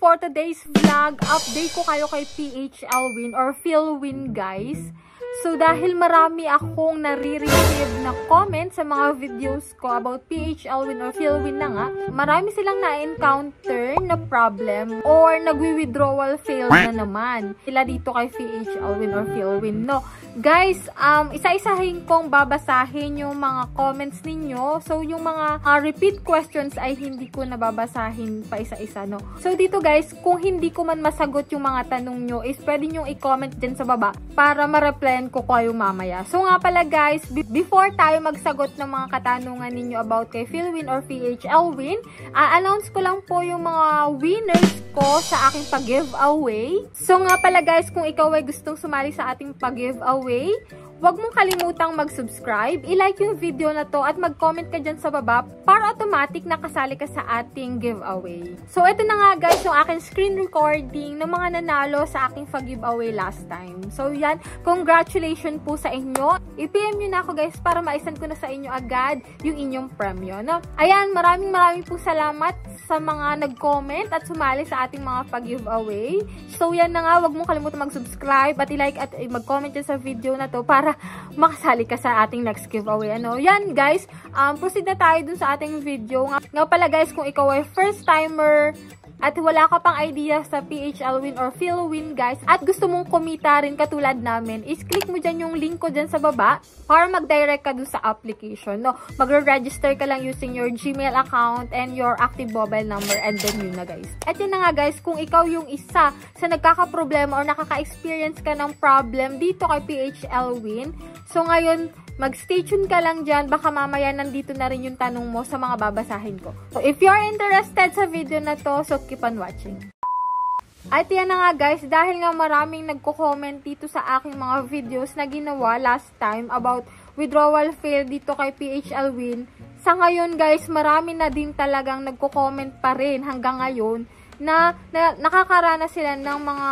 for today's vlog, update ko kayo kay PH Elwin or Philwin guys. So, dahil marami akong nare-receive na comment sa mga videos ko about PH Elwin or Philwin na nga, marami silang na-encounter na problem or nagwi-withdrawal fail na naman. Sila dito kay PH Elwin or Philwin, no? Guys, isa-isahin kong babasahin yung mga comments ninyo. So, yung mga repeat questions ay hindi ko nababasahin pa isa-isa, no? So, dito guys, kung hindi ko man masagot yung mga tanong nyo, is pwede nyo i-comment dyan sa baba para ma-replyan ko kayo mamaya. So, nga pala guys, before tayo magsagot ng mga katanungan ninyo about kay Philwin or PH Elwin, announce ko lang po yung mga winners ko sa aking pag-giveaway. So, nga pala guys, kung ikaw ay gustong sumali sa ating pag-giveaway, huwag mong kalimutang mag-subscribe, i-like yung video na to at mag-comment ka dyan sa baba para automatic nakasali ka sa ating giveaway. So, ito na nga guys yung aking screen recording ng mga nanalo sa aking pag-giveaway last time. So, yan. Congratulations po sa inyo. I-PM nyo na ako guys para maisan ko na sa inyo agad yung inyong premyo. No? Ayan, maraming po salamat sa mga nag-comment at sumali sa ating mga pag-giveaway. So, yan na nga. Huwag mong kalimutan mag-subscribe at i-like at mag-comment dyan sa video na to para makasali ka sa ating next giveaway. Ano? Yan guys, proceed na tayo dun sa ating video. Nga pala guys, kung ikaw ay first timer at wala ka pang idea sa PH Elwin or Philwin guys, at gusto mong kumita rin katulad namin, is click mo dyan yung link ko dyan sa baba para mag-direct ka dun sa application. No? Magre-register ka lang using your Gmail account and your active mobile number and then yun na guys. At yun na nga guys, kung ikaw yung isa sa nagkaka-problema or nakaka-experience ka ng problem dito kay PH Elwin, so ngayon, mag-stay tuned ka lang dyan. Baka mamaya nandito na rin yung tanong mo sa mga babasahin ko. So, if you're interested sa video na to, so keep on watching. At yan na nga guys, dahil nga maraming nagko-comment dito sa aking mga videos na ginawa last time about withdrawal fail dito kay PH Elwin. Sa ngayon guys, marami na din talagang nagko-comment pa rin hanggang ngayon na nakakaranas sila ng mga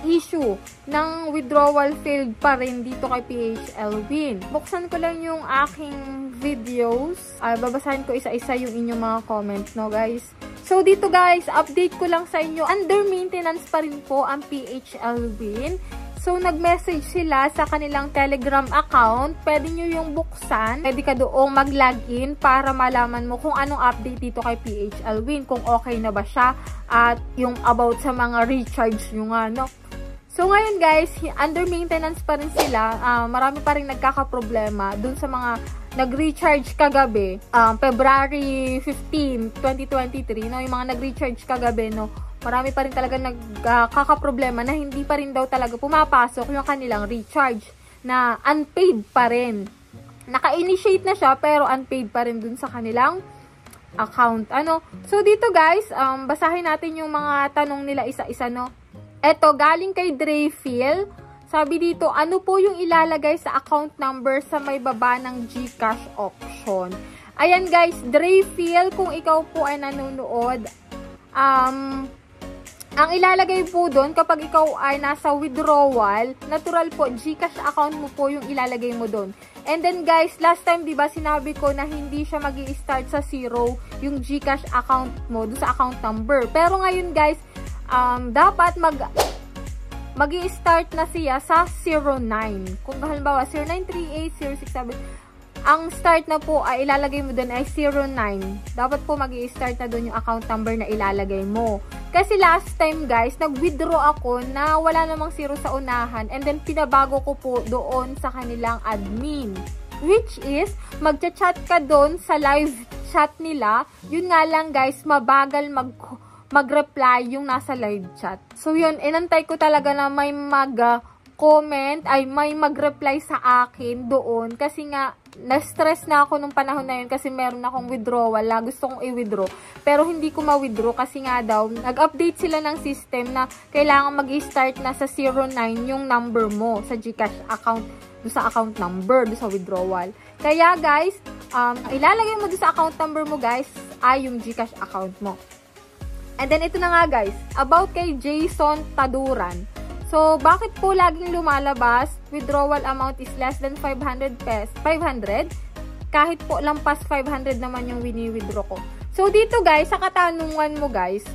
issue ng withdrawal failed pa rin dito kay PH Elwin. Buksan ko lang yung aking videos. Babasahin ko isa-isa yung inyong mga comments, no guys. So dito guys, update ko lang sa inyo. Under maintenance pa rin po ang PH Elwin. So nag-message sila sa kanilang Telegram account. Pwede nyo yung buksan. Pwede ka doong mag-login para malaman mo kung anong update dito kay PH Elwin. Kung okay na ba siya at yung about sa mga recharge nyo nga, no? So, ngayon guys, under maintenance pa rin sila. Marami pa rin nagkakaproblema dun sa mga nag-recharge kagabi. February 15, 2023, no? Yung mga nag-recharge kagabi, no? Marami pa rin talaga nagkakaproblema na hindi pa rin daw talaga pumapasok yung kanilang recharge na unpaid pa rin. Naka-initiate na siya pero unpaid pa rin dun sa kanilang account. Ano? So, dito guys, basahin natin yung mga tanong nila isa-isa, no? Eto, galing kay Dreyfield. Sabi dito, ano po yung ilalagay sa account number sa may baba ng GCash option? Ayan guys, Dreyfield, kung ikaw po ay nanonood, ang ilalagay po doon kapag ikaw ay nasa withdrawal, natural po, GCash account mo po yung ilalagay mo doon. And then guys, last time diba sinabi ko na hindi siya magi-start sa 0 yung GCash account mo doon sa account number. Pero ngayon guys, dapat magi-start na siya sa 09. Kung halimbawa 0938, 067, ang start na po ay ilalagay mo doon ay 09. Dapat po magi-start na doon yung account number na ilalagay mo. Kasi last time guys, nag-withdraw ako na wala namang 0 sa unahan and then pinabago ko po doon sa kanilang admin. Which is, magchat-chat ka doon sa live chat nila. Yun nga lang guys, mabagal mag-reply yung nasa live chat. So yun, inantay ko talaga na may mag-comment, ay may mag-reply sa akin doon. Kasi nga, na-stress na ako nung panahon na yun kasi meron akong withdrawal. Gusto kong i-withdraw. Pero hindi ko ma-withdraw kasi nga daw, nag-update sila ng system na kailangan mag-start na sa 09 yung number mo sa GCash account, doon sa account number, doon sa withdrawal. Kaya guys, ilalagay mo doon sa account number mo guys, ay yung GCash account mo. And then, ito na nga guys, about kay Jason Taduran. So, bakit po laging lumalabas, withdrawal amount is less than 500 pesos, 500? Kahit po lampas 500 naman yung wini-withdraw ko. So, dito guys, sa katanungan mo guys,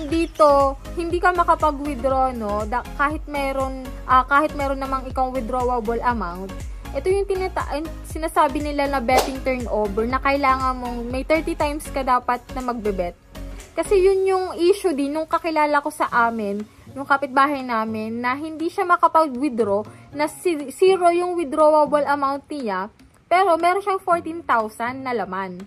Dito, hindi ka makapag-withdraw, no? Kahit meron namang ikaw withdrawable amount. Ito yung sinasabi nila na betting turnover na kailangan mong may 30 times ka dapat na magbe-bet. Kasi yun yung issue din nung kakilala ko sa amin, yung kapitbahay namin, na hindi siya makapag-withdraw, na zero yung withdrawable amount niya, pero meron siyang 14,000 na laman.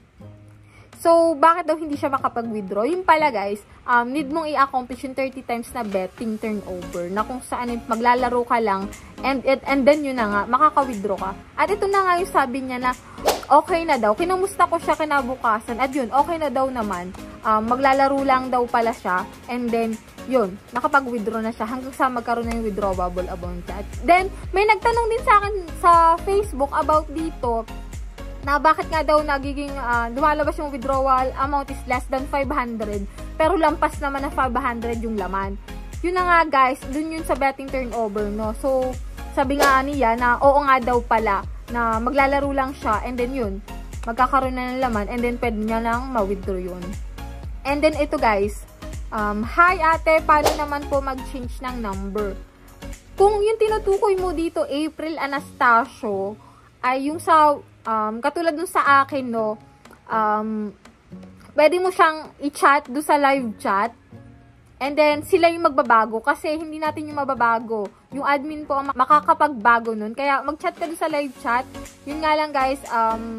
So, bakit daw hindi siya makapag-withdraw? Yung pala guys, need mong i-accomplish yung 30 times na betting turnover, na kung saan maglalaro ka lang, and then yun na nga, makaka-withdraw ka. At ito na nga yung sabi niya na, okay na daw. Kinamusta ko siya kinabukasan, at yun, okay na daw naman. Maglalaro lang daw pala siya, and then, yun, nakapag-withdraw na siya hanggang sa magkaroon na yung withdrawable amount. Then, may nagtanong din sa akin sa Facebook about dito, na bakit nga daw nagiging lumalabas yung withdrawal amount is less than 500 pero lampas naman na 500 yung laman. Yun na nga guys, dun yun sa betting turnover, no? So, sabi nga niya na oo nga daw pala na maglalaro lang siya, and then yun, magkakaroon na ng laman, and then pwede niya lang ma-withdraw yun. And then ito guys, hi ate, paano naman po mag-change ng number? Kung yung tinutukoy mo dito, April Anastasio, ay yung sa katulad dun sa akin, no, pwede mo siyang i-chat doon sa live chat, and then sila yung magbabago, kasi hindi natin yung mababago. Yung admin po ang makakapagbago nun, kaya mag-chat ka doon sa live chat. Yun nga lang guys,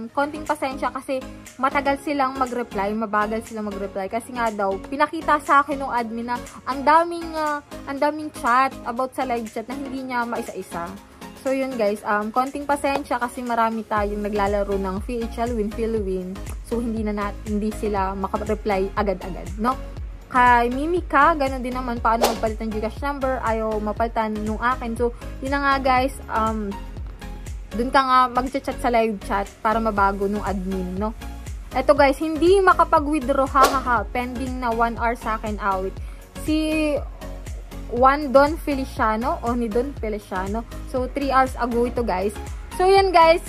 konting pasensya kasi matagal silang mag-reply, mabagal silang mag-reply, kasi nga daw, pinakita sa akin ng admin na ang daming chat about sa live chat na hindi niya maisa-isa. So, yun guys, konting pasensya kasi marami tayong naglalaro ng PHL Win, PhilWin. So, hindi sila makareply agad-agad, no? Kay Mimika, ganun din naman, paano magpalit ng Gcash number, ayaw mapalitan nung akin. So, yun na nga guys, dun ka nga mag-chat sa live chat para mabago nung admin, no? Eto guys, hindi makapag-withdraw, hahaha, pending na 1 hour sa akin awit. Si Don Feliciano, o ni Don Feliciano. So, 3 hours ago ito guys. So, yan guys,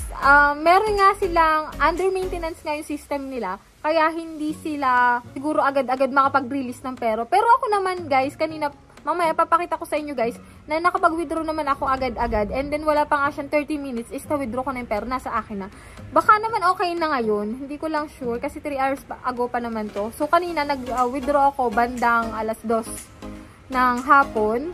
meron nga silang under maintenance nga yung system nila, kaya hindi sila siguro agad-agad makapag-release ng pero. Pero ako naman guys, kanina, mamaya papakita ko sa inyo guys, na nakapag-withdraw naman ako agad-agad, and then wala pa nga siyang 30 minutes, is na-withdraw ko na yung pero, nasa akin na. Baka naman okay na ngayon, hindi ko lang sure, kasi 3 hours ago pa naman to. So, kanina nag-withdraw ako bandang alas 2 ng hapon.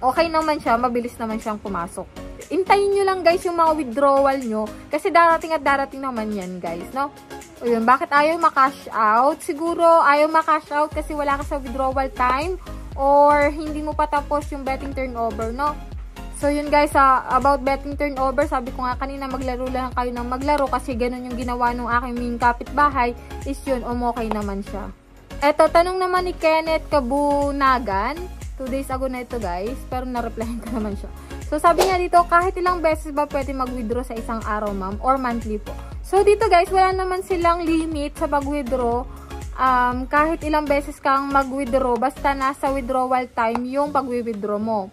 Okay naman siya, mabilis naman siyang pumasok. Intayin nyo lang guys yung mga withdrawal nyo, kasi darating at darating naman yan guys, no? O yun, bakit ayaw ma-cash out? Siguro ayaw ma-cash out kasi wala ka sa withdrawal time, or hindi mo pa tapos yung betting turnover, no? So yun guys, about betting turnover, sabi ko nga kanina, maglaro lang kayo ng maglaro, kasi ganun yung ginawa nung aking main kapitbahay, is yun, umokay naman siya. Eto, tanong naman ni Kenneth Kabunagan. 2 days ago na ito guys, pero na-replyan ko naman siya. So, sabi niya dito, kahit ilang beses ba pwede mag-withdraw sa isang araw, ma'am? Or monthly po? So, dito guys, wala naman silang limit sa pag-withdraw. Kahit ilang beses kang mag-withdraw, basta nasa withdrawal time yung pag-withdraw mo.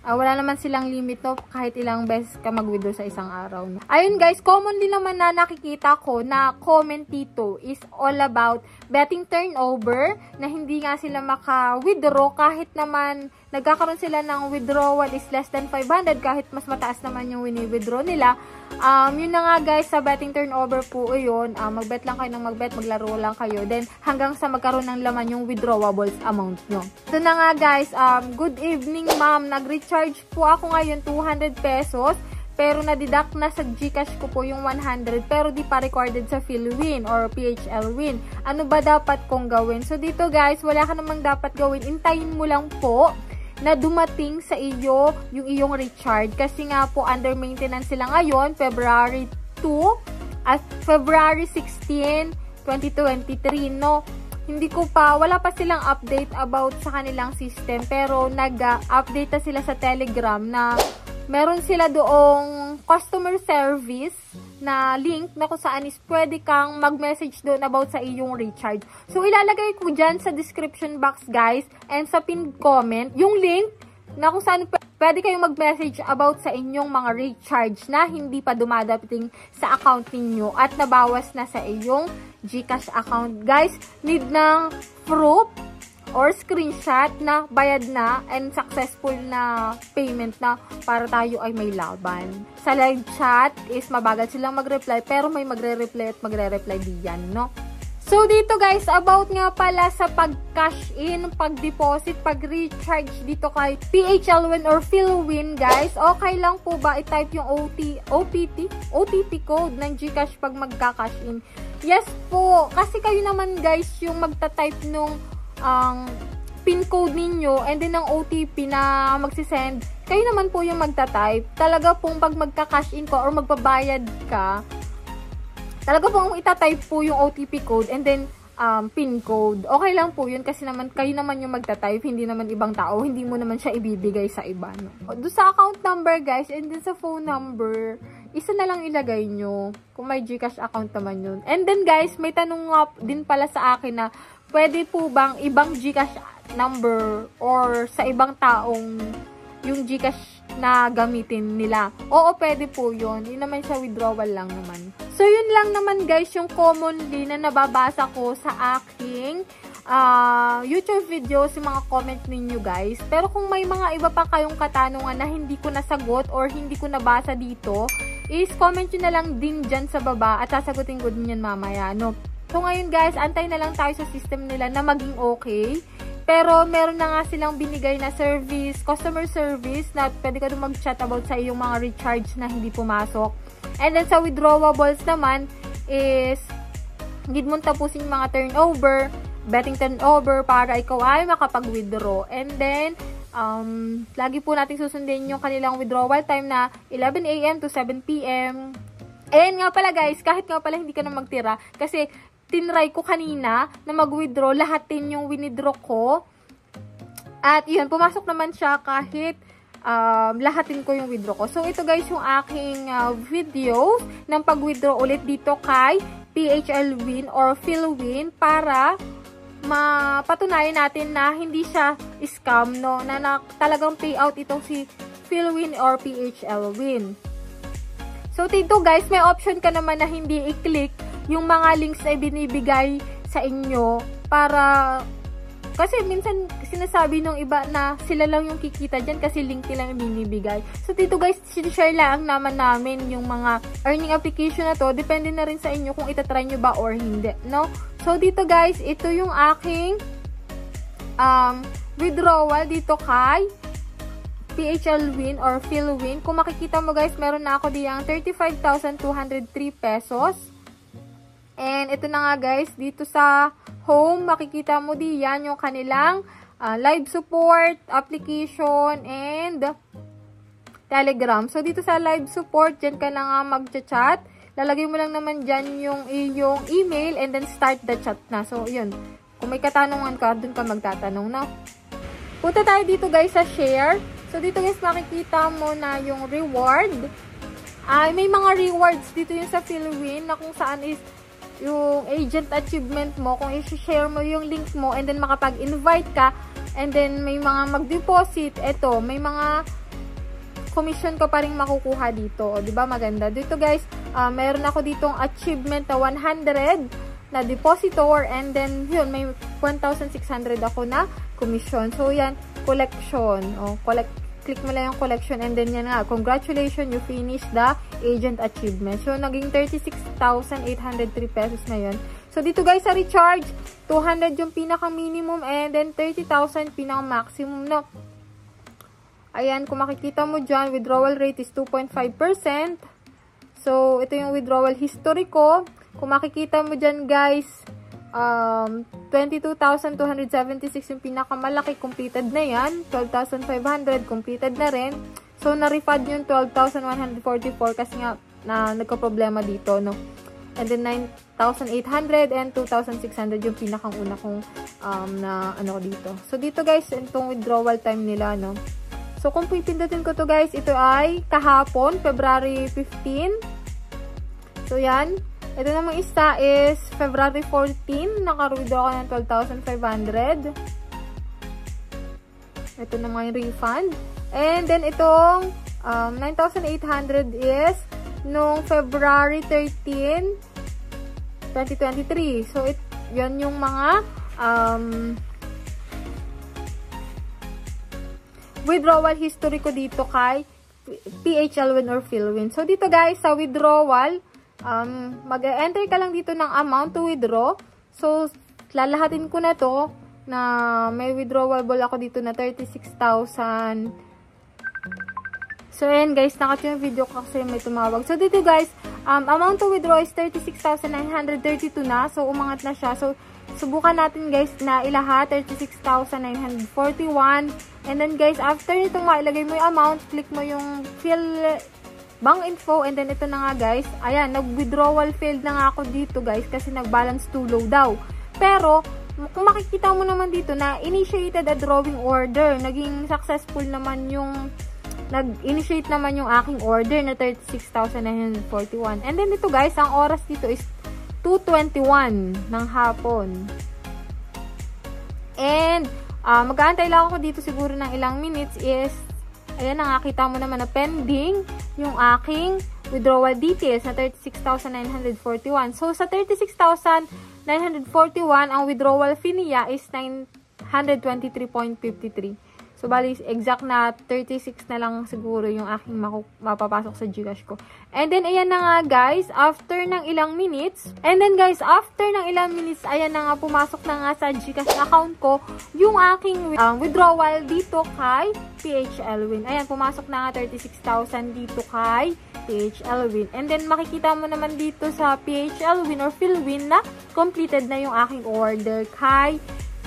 Wala naman silang limit, no, kahit ilang beses ka mag-withdraw sa isang araw. Ayun guys, common din naman na nakikita ko na comment dito is all about betting turnover, na hindi nga sila maka-withdraw kahit naman nagkakaroon sila ng withdrawal is less than 500, kahit mas mataas naman yung wini-withdraw nila. Yun na nga guys, sa betting turnover po yun, mag-bet lang kayo ng mag-bet, maglaro lang kayo, then hanggang sa magkaroon ng laman yung withdrawable amount nyo. So na nga guys, good evening ma'am, nag-recharge po ako ngayon 200 pesos, pero na-deduct na sa Gcash ko po yung 100, pero di pa recorded sa PhilWin or PHL Win. Ano ba dapat kong gawin? So dito guys, wala ka namang dapat gawin, intayin mo lang po na dumating sa iyo yung iyong recharge, kasi nga po under maintenance sila ngayon, February 2 at February 16, 2023, no? Wala pa silang update about sa kanilang system, pero nag-update na sila sa Telegram na meron sila doong customer service na link na kung saan is pwede kang mag-message doon about sa iyong recharge. So, ilalagay ko dyan sa description box guys and sa pinned comment yung link na kung saan pwede kayong mag-message about sa inyong mga recharge na hindi pa dumadating sa account ninyo at nabawas na sa iyong GCash account. Guys, need ng proof or screenshot na bayad na and successful na payment na para tayo ay may laban. Sa live chat is mabagal silang mag-reply pero may magre-reply at magre-reply diyan, no? So, dito guys, about nga pala sa pag-cash in, pag-deposit, pag-recharge dito kay PHL Win or PhilWin, guys. Okay lang po ba i-type yung OTP code ng GCash pag magka-cash in? Yes po. Kasi kayo naman guys yung magta-type nung PIN code ninyo and then ang OTP na magsisend. Kayo naman po yung magta-type. Talaga pong pag magka-cash in ko or magbabayad ka, talaga pong itatype po yung OTP code and then PIN code. Okay lang po yun kasi naman kayo naman yung magta-type, hindi naman ibang tao, hindi mo naman siya ibibigay sa iba, no? Doon sa account number guys and then sa phone number, isa na lang ilagay nyo kung may GCash account naman yun. And then guys, may tanong nga din pala sa akin na pwede po bang ibang GCash number or sa ibang taong yung GCash na gamitin nila? Oo, pwede po yun. Yun naman siya, withdrawal lang naman. So, yun lang naman guys yung commonly na nababasa ko sa aking YouTube videos, yung mga comment ninyo guys. Pero kung may mga iba pa kayong katanungan na hindi ko nasagot or hindi ko nabasa dito, is comment nyo na lang din dyan sa baba at sasagutin ko din yan mamaya, no? So, ngayon guys, antay na lang tayo sa system nila na maging okay. Pero, meron na nga silang binigay na service, customer service, na pwede ka doon mag-chat about sa iyong mga recharge na hindi pumasok. And then, sa withdrawables naman, is, need mong tapusin yung mga turnover, betting turnover, para ikaw ay makapag-withdraw. And then, lagi po natin susundin yung kanilang withdrawal time na 11 AM to 7 PM. And nga pala guys, kahit nga pala hindi ka na magtira, kasi tinry ko kanina na mag-withdraw, lahatin yung winidraw ko. At yun, pumasok naman siya kahit lahatin ko yung withdraw ko. So, ito guys yung aking video ng pag-withdraw ulit dito kay PHL Win or PhilWin para mapatunayan natin na hindi siya scam, no? Na talagang payout itong si PhilWin or PHL Win. So, dito guys, may option ka naman na hindi i-click yung mga links na binibigay sa inyo para, kasi minsan sinasabi nung iba na sila lang yung kikita dyan kasi link nila yung binibigay. So, dito guys, share lang naman namin yung mga earning application na to. Depende na rin sa inyo kung itatry nyo ba or hindi, no? So, dito guys, ito yung aking withdrawal dito kay PHL Win or PhilWin. Kung makikita mo guys, meron na ako diyang 35,203 pesos. And ito na nga guys, dito sa home, makikita mo diyan yung kanilang live support, application, and Telegram. So, dito sa live support, dyan ka na nga mag-chat. Lalagay mo lang naman dyan yung iyong email and then start the chat na. So, yun. Kung may katanungan ka, dun ka magtatanong na. Punta tayo dito guys sa share. So, dito guys, makikita mo na yung reward. May mga rewards dito yung sa PhilWin na kung saan is yung agent achievement mo, kung i-share mo yung link mo and then makapag-invite ka and then may mga mag-deposit, eto, may mga commission ka pa rin makukuha dito. O, diba maganda? Dito guys, meron ako ditong achievement na 100 na depositor and then yun, may 1,600 ako na commission. So, yan, collection. O, click mo lang yung collection and then yan nga, congratulations, you finished the agent achievement. So, naging 36,803 pesos na yun. So, dito guys, sa recharge, 200 yung pinaka-minimum and then 30,000 pinaka-maximum, no? Ayan, kung makikita mo dyan, withdrawal rate is 2.5%. So, ito yung withdrawal history ko. Kung makikita mo dyan guys, 22,276 yung pinakamalaki, completed na yan. 12,500, completed na rin. So, na-refund yung 12,144 kasi nga na nagka-problema dito, no? And then, 9,800 and 2,600 yung pinakang una kong na ano dito. So, dito guys, itong withdrawal time nila, no? So, kung pipindutin ko to guys, ito ay kahapon, February 15. So, yan. Ito namang isa is February 14. Naka-withdraw ko ng 12,500. Ito na mga refund. And then, itong 9,800 is nung February 13, 2023. So, yan yung mga withdrawal history ko dito kay PHL Win or PhilWin. So, dito guys, sa withdrawal, mag-enter ka lang dito ng amount to withdraw. So, lalahatin ko na to na may withdrawable ako dito na 36,000. So, ayan guys, nakat yung video ko kasi may tumawag. So, dito guys, amount to withdraw is 36,932 na. So, umangat na siya. So, subukan natin guys na ilahat, 36,941. And then guys, after nito mailagay mo yung amount, click mo yung fill bank info. And then ito na nga guys, ayan, nag-withdrawal failed na nga ako dito guys kasi nag-balance too low daw. Pero, kung makikita mo naman dito na initiated a drawing order, naging successful naman yung nag-initiate naman yung aking order na 36,941. And then ito guys, ang oras dito is 2:21 ng hapon. And mag-aantay lang ako dito siguro ng ilang minutes is, ayan, nakakita mo naman na pending yung aking withdrawal details na 36,941. So, sa 36,941, ang withdrawal fee niya is 923.53. So, bali, exact na 36 na lang siguro yung aking mapapasok sa Gcash ko. And then, ayan na nga guys, after ng ilang minutes, ayan na nga, pumasok na nga sa Gcash account ko yung aking withdrawal dito kay PHL Win. Ayan, pumasok na nga 36,000 dito kay PHL Win. And then, makikita mo naman dito sa PHL Win or PhilWin na completed na yung aking order kay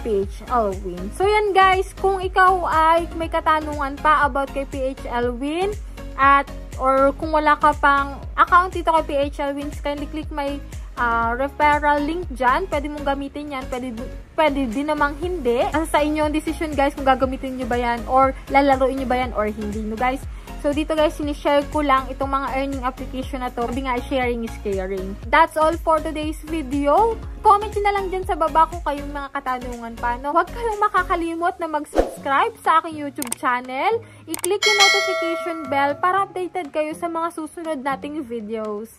PHL Win. So, yan guys, kung ikaw ay may katanungan pa about kay PHL Win or kung wala ka pang account dito kay PHL Win, kindly click my referral link dyan. Pwede mong gamitin yan. Pwede din namang hindi. Sa inyo ang decision guys kung gagamitin nyo ba yan or lalaroin nyo ba yan or hindi. No guys? So, dito guys, sinishare ko lang itong mga earning application na to. Sabi nga, sharing is caring. That's all for today's video. Comment nyo na lang dyan sa baba kung kayong mga katanungan pa. No? Huwag kayong makakalimot na mag-subscribe sa aking YouTube channel. I-click yung notification bell para updated kayo sa mga susunod nating videos.